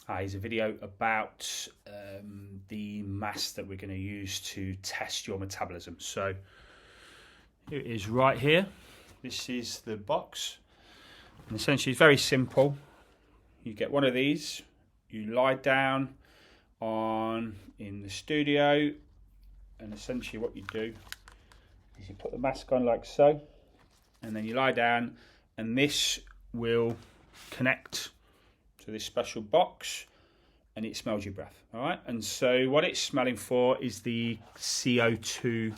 Here's a video about the mass that we're going to use to test your metabolism. So here it is right here. This is the box. And essentially it's very simple. You get one of these, you lie down in the studio, and essentially what you do is you put the mask on like so, and then you lie down, and this will connect to this special box, and it smells your breath. All right, and so what it's smelling for is the CO2,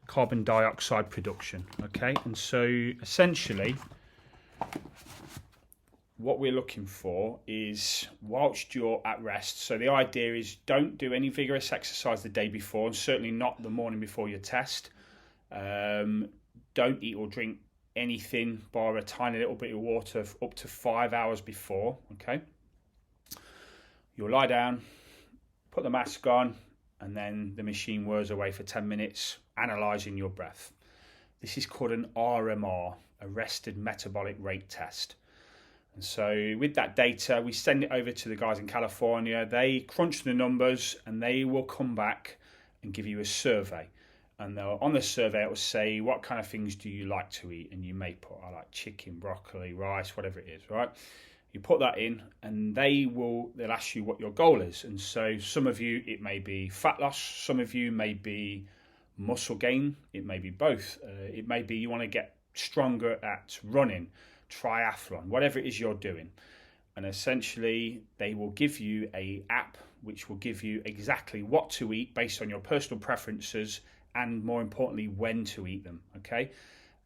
carbon dioxide production. Okay, and so essentially what we're looking for is whilst you're at rest. So the idea is don't do any vigorous exercise the day before, and certainly not the morning before your test. Don't eat or drink anything bar a tiny little bit of water up to 5 hours before. Okay, you'll lie down, put the mask on, and then the machine whirs away for 10 minutes analysing your breath. This is called an RMR, a rested metabolic rate test. And so with that data, we send it over to the guys in California. They crunch the numbers and they will come back and give you a survey. And on the survey, it will say, what kind of things do you like to eat? And you may put, I like chicken, broccoli, rice, whatever it is, right? You put that in and they'll ask you what your goal is. And so some of you, it may be fat loss. Some of you may be muscle gain. It may be both. It may be you want to get stronger at running, triathlon, whatever it is you're doing. And essentially they will give you an app which will give you exactly what to eat based on your personal preferences, and more importantly when to eat them. Okay,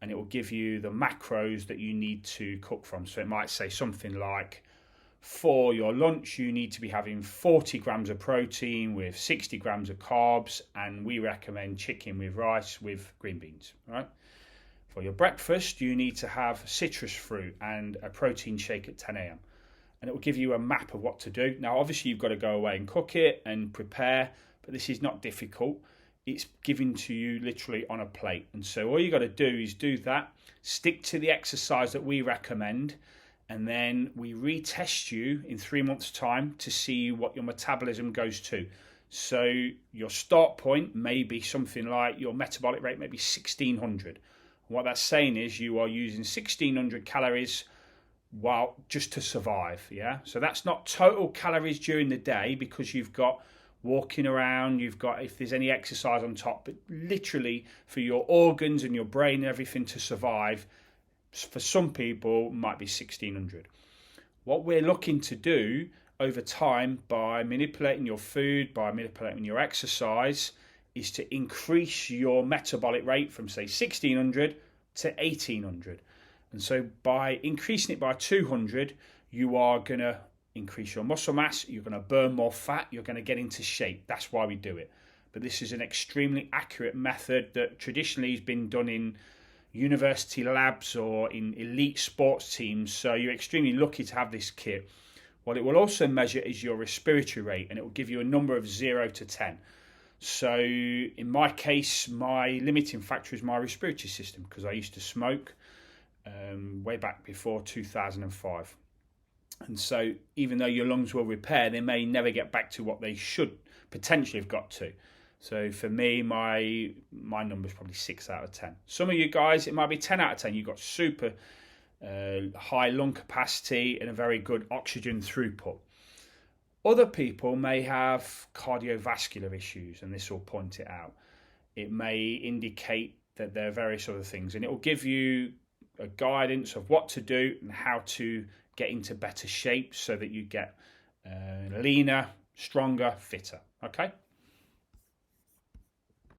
and it will give you the macros that you need to cook from. So it might say something like, for your lunch you need to be having 40 grams of protein with 60 grams of carbs, and we recommend chicken with rice with green beans. Right, for your breakfast you need to have citrus fruit and a protein shake at 10 a.m. and it will give you a map of what to do. Now obviously you've got to go away and cook it and prepare, but this is not difficult. It's given to you literally on a plate. And so all you got to do is do that, stick to the exercise that we recommend, and then we retest you in 3 months' time to see what your metabolism goes to. So your start point may be something like your metabolic rate may be 1600. What that's saying is you are using 1600 calories while just to survive. Yeah. So that's not total calories during the day, because you've got walking around, you've got, if there's any exercise on top, but literally for your organs and your brain and everything to survive, for some people might be 1600. What we're looking to do over time by manipulating your food, by manipulating your exercise, is to increase your metabolic rate from say 1600 to 1800. And so by increasing it by 200, you are going to increase your muscle mass, you're going to burn more fat, you're going to get into shape. That's why we do it. But this is an extremely accurate method that traditionally has been done in university labs or in elite sports teams. So you're extremely lucky to have this kit. What it will also measure is your respiratory rate, and it will give you a number of 0 to 10. So in my case, my limiting factor is my respiratory system, because I used to smoke way back before 2005. And so even though your lungs will repair, they may never get back to what they should potentially have got to. So for me, my number is probably 6 out of 10. Some of you guys, it might be 10 out of 10. You've got super high lung capacity and a very good oxygen throughput. Other people may have cardiovascular issues, and this will point it out. It may indicate that there are various other things, and it will give you a guidance of what to do and how to get into better shape so that you get leaner, stronger, fitter. Okay?